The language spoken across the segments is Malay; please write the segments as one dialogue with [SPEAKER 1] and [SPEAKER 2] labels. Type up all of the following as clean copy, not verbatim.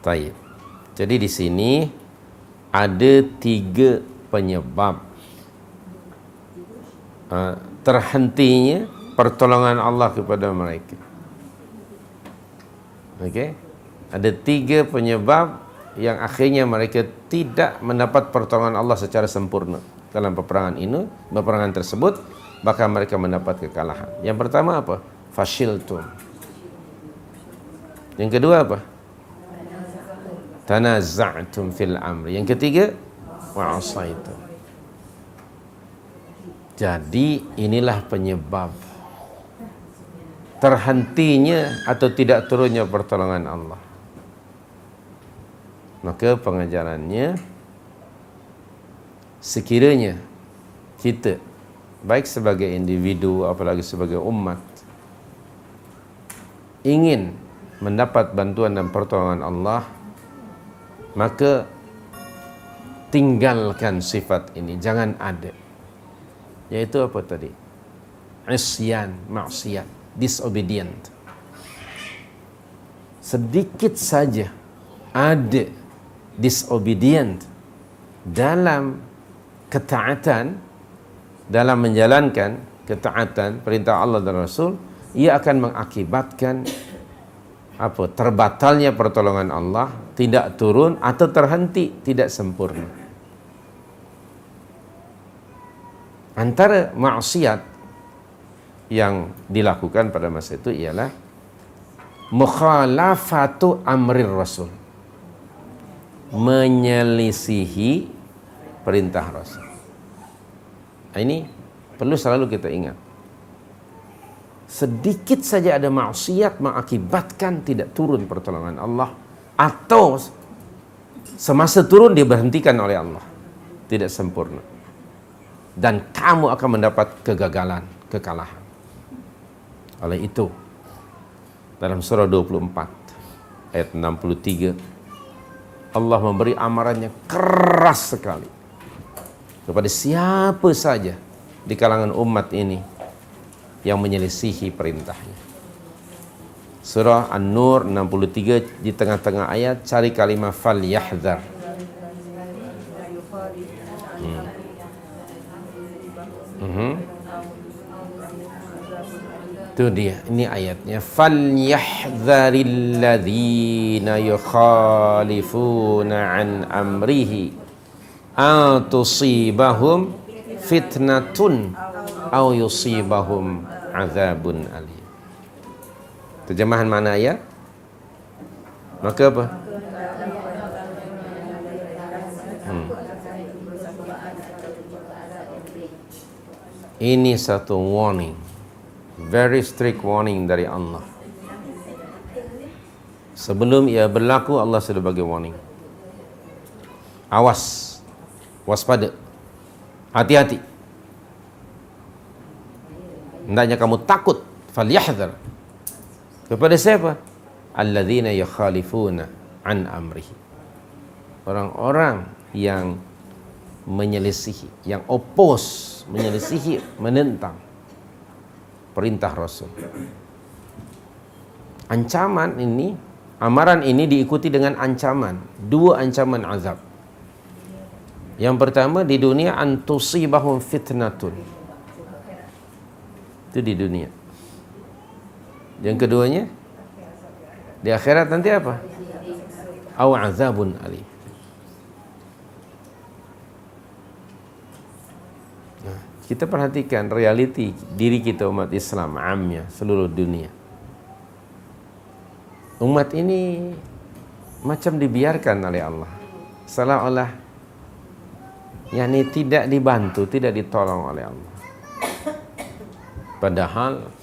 [SPEAKER 1] Taib. Jadi di sini ada 3 penyebab terhentinya pertolongan Allah kepada mereka. Okey? Ada 3 penyebab yang akhirnya mereka tidak mendapat pertolongan Allah secara sempurna dalam peperangan tersebut, bahkan mereka mendapat kekalahan. Yang pertama apa? Fashiltum. Yang kedua apa? Tanaza'tum fil amri. Yang ketiga, wa'asaitum. Jadi inilah penyebab terhentinya atau tidak turunnya pertolongan Allah. Maka pengajarannya, sekiranya kita baik sebagai individu apalagi sebagai umat ingin mendapat bantuan dan pertolongan Allah, maka tinggalkan sifat ini, jangan ada. Yaitu apa tadi? Isyan, maksiat, disobedient. Sedikit saja ada disobedient dalam ketaatan, dalam menjalankan ketaatan perintah Allah dan Rasul, ia akan mengakibatkan apa? Terbatalnya pertolongan Allah, tidak turun atau terhenti, tidak sempurna. Antara maksiat yang dilakukan pada masa itu ialah mukhalafatu amrir Rasul, menyelisihi perintah Rasul. Ini perlu selalu kita ingat. Sedikit saja ada maksiat mengakibatkan tidak turun pertolongan Allah, atau semasa turun diberhentikan oleh Allah, tidak sempurna, dan kamu akan mendapat kegagalan, kekalahan. Oleh itu dalam surah 24 ayat 63 Allah memberi amarannya keras sekali kepada siapa saja di kalangan umat ini yang menyelisihi perintahnya. Surah An-Nur 63, di tengah-tengah ayat cari kalimat falyahdhar. Itu dia, ini ayatnya. Falyahdharil ladzina yukhalifuna an amrihi an tusibahum fitnatun aw yusibahum azabun alim. Terjemahan mana ayat? Maka apa? Ini satu warning, very strict warning dari Allah. Sebelum ia berlaku, Allah sudah bagi warning. Awas, waspada, hati-hati. Hendaknya kamu takut. Falyahdhar. Kepada siapa? Alladzina yukhalifuna an amrihi. Orang-orang yang menyelisihi, yang oppose, menyelisihi, menentang perintah Rasul. Ancaman ini, amaran ini diikuti dengan ancaman, 2 ancaman azab. Yang pertama di dunia, antusibahum fitnatun. Itu di dunia. Yang keduanya di akhirat nanti apa? Aw azabun alim. Nah, kita perhatikan realiti diri kita umat Islam amnya seluruh dunia. Umat ini macam dibiarkan oleh Allah, seolah-olah yakni tidak dibantu, tidak ditolong oleh Allah. Padahal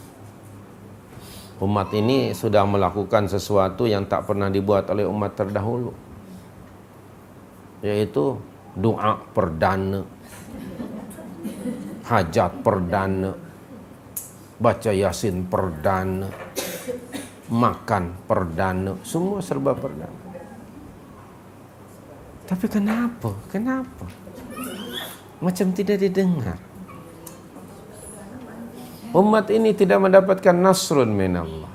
[SPEAKER 1] umat ini sudah melakukan sesuatu yang tak pernah dibuat oleh umat terdahulu, yaitu doa perdana, hajat perdana, baca yasin perdana, makan perdana, semua serba perdana. Tapi kenapa? Macam tidak didengar. Umat ini tidak mendapatkan nasrun min Allah,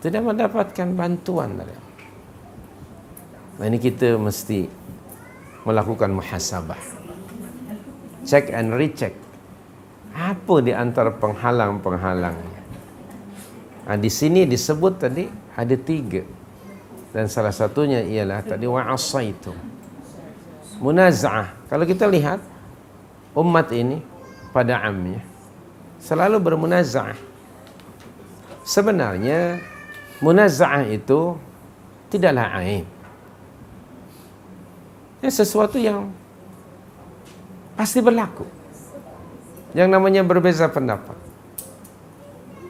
[SPEAKER 1] tidak mendapatkan bantuan dari Allah. Nah, ini kita mesti melakukan muhasabah. Check and recheck. Apa di antara penghalang-penghalangnya? Nah, di sini disebut tadi ada 3. Dan salah satunya ialah tadi wa'asaitu. Munaza'ah. Kalau kita lihat umat ini pada amnya selalu bermunaza'ah. Sebenarnya munaza'ah itu tidaklah aib. Sesuatu yang pasti berlaku. Yang namanya berbeza pendapat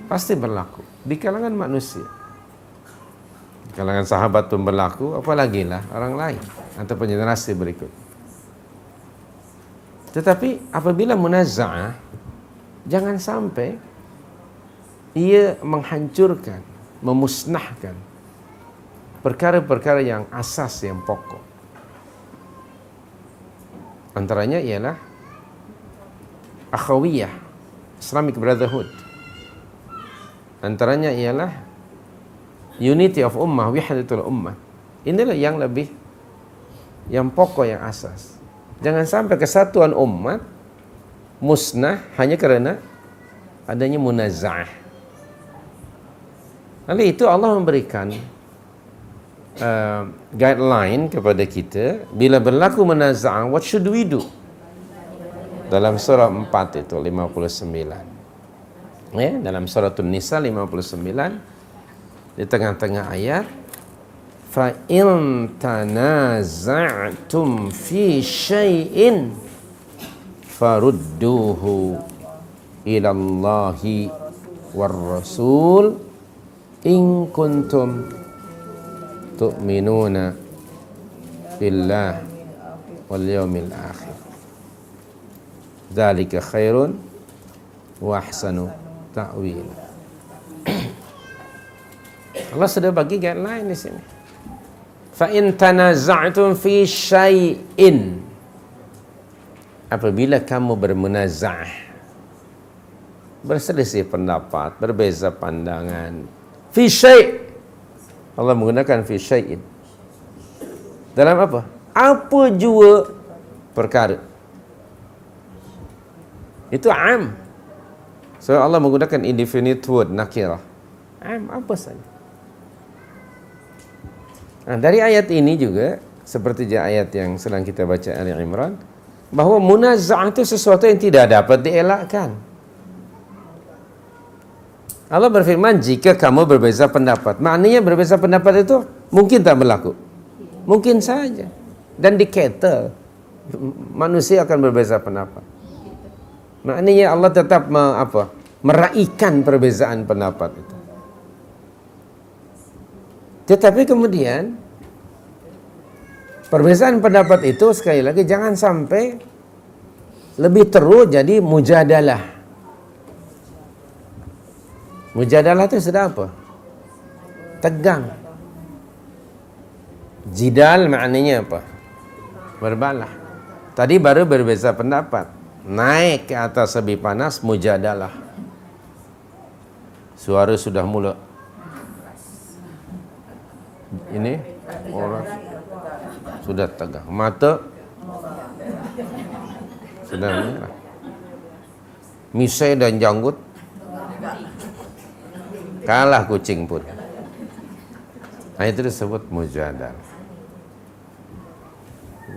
[SPEAKER 1] pasti berlaku di kalangan manusia. Di kalangan sahabat pun berlaku, apalagi lah orang lain atau generasi berikut. Tetapi apabila munaza'ah, jangan sampai ia menghancurkan, memusnahkan perkara-perkara yang asas, yang pokok. Antaranya ialah akhawiyah, Islamic Brotherhood. Antaranya ialah unity of ummah, wihdatul ummah. Inilah yang lebih, yang pokok, yang asas. Jangan sampai kesatuan umat musnah hanya karena adanya munaza'ah. Lalu itu Allah memberikan guideline kepada kita bila berlaku munaza'ah, what should we do? Dalam surah 4 itu 59. Ya, dalam surah An-Nisa 59 di tengah-tengah ayat, fa in tanaza'tum fi syai'in farudduhu ila Allahi war rasul in kuntum tu'minuna billah wal yawmil akhir. Dzalika khairun wa ahsanu ta'wil. Allah sudah bagi guideline di sini. Fa in tanaza'tum fi syai'in, apabila kamu bermunaza'ah, berselisih pendapat, berbeza pandangan, fi syai', Allah menggunakan fi syai'in. Dalam apa? Apa jua perkara. Itu am. So Allah menggunakan indefinite word, nakirah. Am, apa saja. Nah, dari ayat ini juga, seperti ayat yang sedang kita baca Ali Imran, bahwa munaza'ah itu sesuatu yang tidak dapat dielakkan. Allah berfirman, jika kamu berbeza pendapat. Maknanya berbeza pendapat itu mungkin tak berlaku. Mungkin saja. Dan dikata manusia akan berbeza pendapat. Maknanya Allah tetap meraihkan perbezaan pendapat itu. Tetapi kemudian perbezaan pendapat itu sekali lagi jangan sampai lebih terus jadi mujadalah. Mujadalah itu sudah apa? Tegang. Jidal maknanya apa? Berbalah. Tadi baru berbeza pendapat. Naik ke atas lebih panas, mujadalah. Suara sudah mula. Ini orang sudah tegang. Mata sudah merah. Misai dan janggut kalah kucing pun. Nah, itu disebut mujadalah.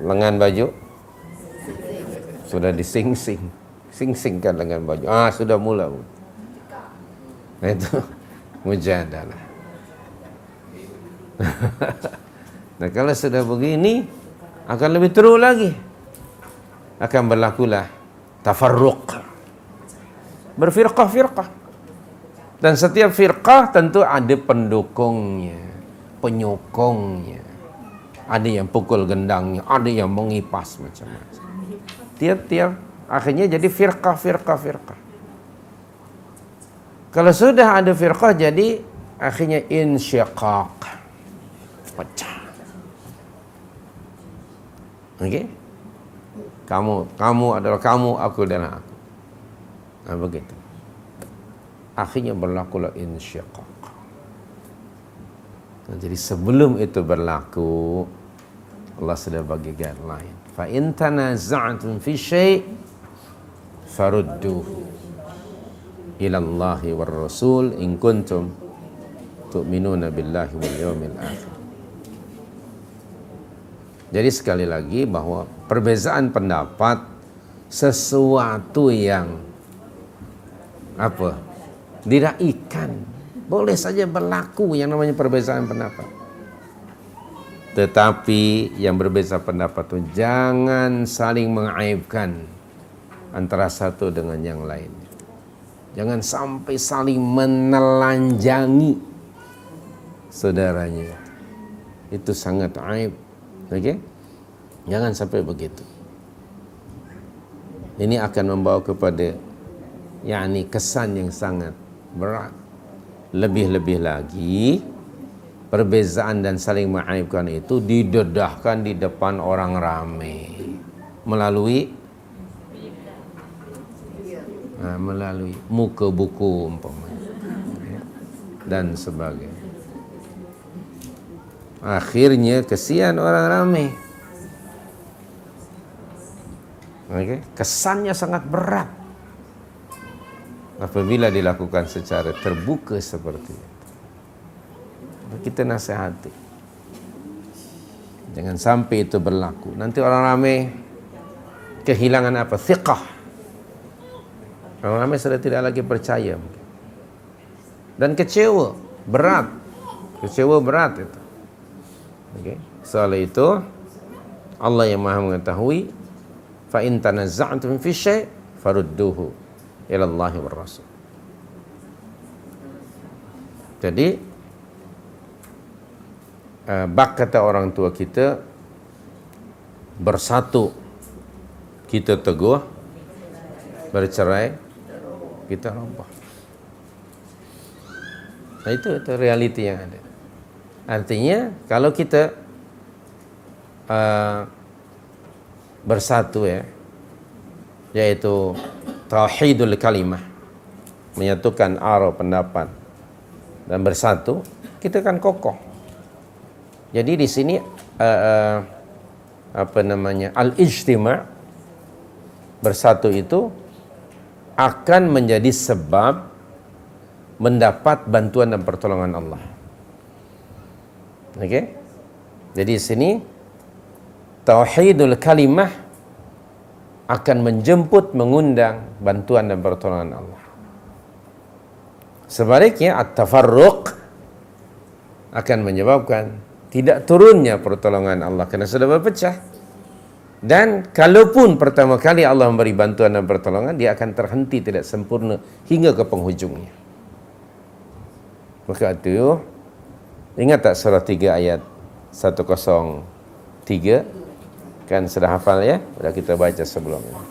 [SPEAKER 1] Lengan baju sudah dising-sing, sing-singkan dengan baju. Sudah mula. Nah, itu mujadalah. Nah, kalau sudah begini akan lebih teruk lagi. Akan berlakulah tafarruq. Berfirqah-firqah. Dan setiap firqah tentu ada pendukungnya, penyokongnya. Ada yang pukul gendangnya, ada yang mengipas macam-macam. Tiap-tiap akhirnya jadi firqah. Kalau sudah ada firqah jadi akhirnya insyiqaq, pecah. Okey? Kamu adalah kamu, aku adalah aku. Nah, begitu. Akhirnya berlakulah insyiqaq. Nah, jadi sebelum itu berlaku, Allah sudah bagi guideline. Fa in tanaza'tum fi syai' farudduhu ila Allahi war Rasul in kuntum tu'minuna billahi wal yawmil akhir. Jadi sekali lagi bahwa perbezaan pendapat sesuatu yang diraikan, boleh saja berlaku yang namanya perbezaan pendapat. Tetapi yang berbeza pendapat itu jangan saling mengaibkan antara satu dengan yang lain. Jangan sampai saling menelanjangi saudaranya. Itu sangat aib. Okey? Jangan sampai begitu. Ini akan membawa kepada kesan yang sangat berat. Lebih-lebih lagi perbezaan dan saling mengaibkan itu didedahkan di depan orang ramai melalui muka buku umpamanya dan sebagainya. Akhirnya kesian orang ramai. Okay? Kesannya sangat berat apabila dilakukan secara terbuka seperti itu. Kita nasihati, jangan sampai itu berlaku. Nanti orang ramai kehilangan thiqah. Orang ramai sudah tidak lagi percaya dan kecewa berat itu. Okay. Soal itu Allah yang Maha mengetahui. Fa in tanaza'tum fi syai' farudduhu ila Allahi war Rasul. Jadi bak kata orang tua kita, bersatu kita teguh, bercerai kita roboh. Nah, itu realiti yang ada. Artinya kalau kita bersatu yaitu tauhidul kalimah, menyatukan arah pendapat dan bersatu, kita kan kokoh. Jadi di sini al-ijtima' bersatu itu akan menjadi sebab mendapat bantuan dan pertolongan Allah. Okey? Jadi di sini tauhidul kalimah akan menjemput, mengundang bantuan dan pertolongan Allah. Sebaliknya at-tafarruq akan menyebabkan tidak turunnya pertolongan Allah kerana sudah berpecah. Dan kalaupun pertama kali Allah memberi bantuan dan pertolongan, dia akan terhenti tidak sempurna hingga ke penghujungnya. Maka itu, ingat tak surah 3 ayat 103? Kan sudah hafal ya? Sudah kita baca sebelum ini.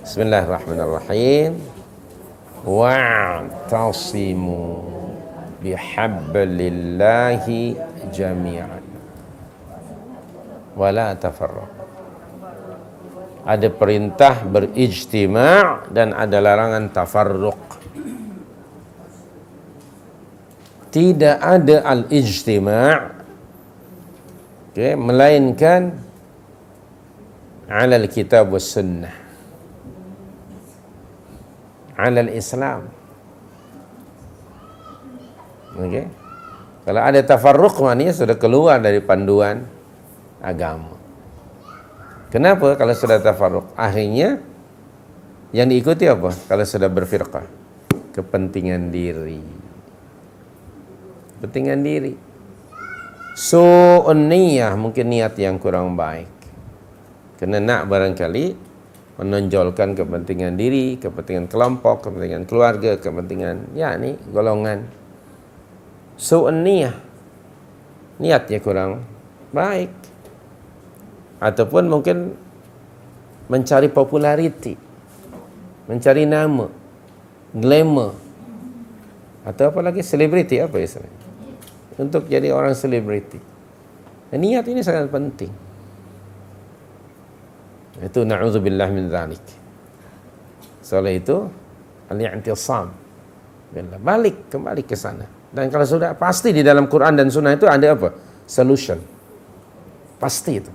[SPEAKER 1] Bismillahirrahmanirrahim. Wa'tasimu bihablillahi jami'an wala tafarraq. Ada perintah berijtima' dan ada larangan tafarruq. Tidak ada al-ijtima' melainkan ala al-kitab was sunnah, ala al-islam. Okay. Kalau ada tafarruq, maknanya sudah keluar dari panduan agama. Kenapa? Kalau sudah tafarruq, akhirnya yang diikuti apa? Kalau sudah berfirqah, kepentingan diri. Kepentingan diri. Su'un niyah, mungkin niat yang kurang baik. Kerana nak barangkali menonjolkan kepentingan diri, kepentingan kelompok, kepentingan keluarga, kepentingan golongan. Su'un niyah, niatnya kurang baik. Ataupun mungkin mencari populariti, mencari nama, glamour, atau apa lagi, selebriti, apa istilahnya, untuk jadi orang selebriti. Niat ini sangat penting. Itu na'udzubillah min dzalik. Soal itu al-i'tisam billah, balik kembali ke sana. Dan kalau sudah pasti di dalam Quran dan Sunnah itu ada apa? Solution. Pasti itu.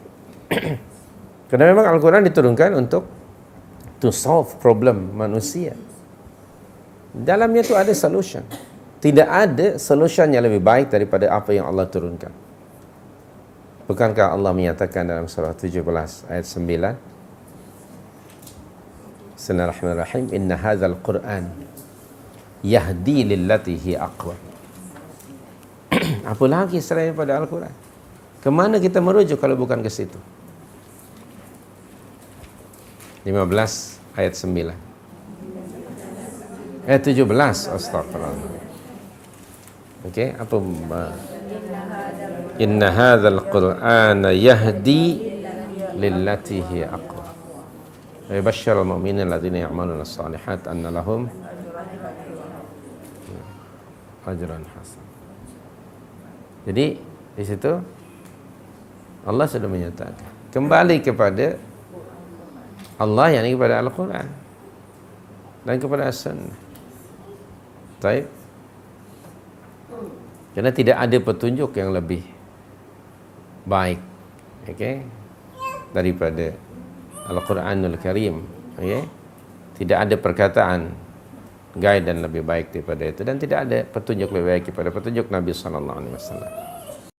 [SPEAKER 1] Karena memang Al-Quran diturunkan untuk to solve problem manusia. Dalamnya itu ada solution. Tidak ada solution yang lebih baik daripada apa yang Allah turunkan. Bukankah Allah menyatakan dalam surah 17 ayat 9? Bismillahirrahmanirrahim. Inna hadzal Qur'an yahdi lillati hi aqwa. Apa lagi selain daripada Al-Quran? Kemana kita merujuk kalau bukan ke situ? 15 ayat 9. Ayat 17. Astagfirullah. Okey, apa? Inna hadzal Qur'ana yahdi lillati hi aqwa. Wa yubashshirul mu'minina alladziina ya'maluna as-shalihat anna lahum ajran hasan. Jadi di situ Allah sudah menyatakan kembali kepada Allah, yang kepada Al-Quran dan kepada As-Sunnah. Baik. Karena tidak ada petunjuk yang lebih baik, okey, daripada Al-Quranul Karim, okey. Tidak ada perkataan guide dan lebih baik daripada itu, dan tidak ada petunjuk lebih baik daripada petunjuk Nabi sallallahu alaihi wasallam.